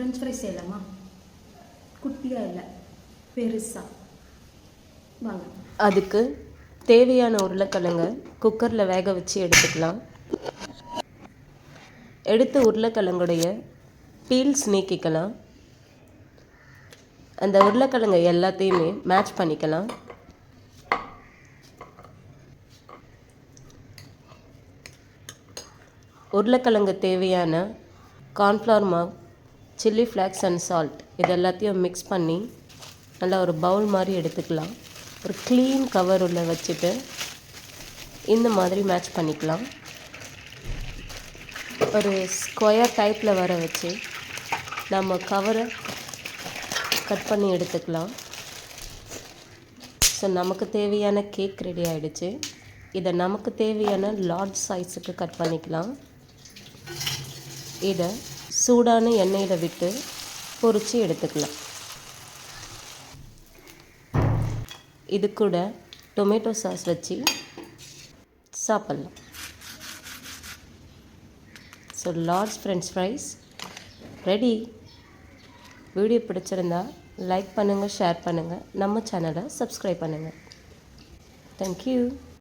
French fries செய்யலாமா? குட்டியாக இல்லை, பெருசாக. வாங்க. அதுக்கு தேவையான உருளைக்கிழங்க குக்கரில் வேக வச்சு எடுத்துக்கலாம். எடுத்து உருளைக்கிழங்குடைய பீல்ஸ் நீக்கிக்கலாம். அந்த உருளைக்கிழங்கு எல்லாத்தையுமே மேட்ச் பண்ணிக்கலாம். உருளைக்கிழங்கு தேவையான கார்ன்ஃப்ளவர் மாவு, சில்லி ஃப்ளாக்ஸ் அண்ட் சால்ட் இது எல்லாத்தையும் மிக்ஸ் பண்ணி நல்லா ஒரு பவுல் மாதிரி எடுத்துக்கலாம். ஒரு க்ளீன் கவர் உள்ள வச்சுட்டு இந்த மாதிரி மேட்ச் பண்ணிக்கலாம். ஒரு ஸ்கொயர் டைப்பில் வர வச்சு நம்ம கவரை கட் பண்ணி எடுத்துக்கலாம். ஸோ நமக்கு தேவையான கேக் ரெடி ஆகிடுச்சு. இதை நமக்கு தேவையான லார்ஜ் சைஸுக்கு கட் பண்ணிக்கலாம். இதை சூடான எண்ணெயில் விட்டு பொரித்து எடுத்துக்கலாம். இது கூட டொமேட்டோ சாஸ் வச்சு சாப்பிட்லாம். So large french fries ready. Video பிடிச்சிருந்தா லைக் பண்ணுங்கள், ஷேர் பண்ணுங்கள், நம்ம சேனலை சப்ஸ்கிரைப் பண்ணுங்கள். தேங்க்யூ.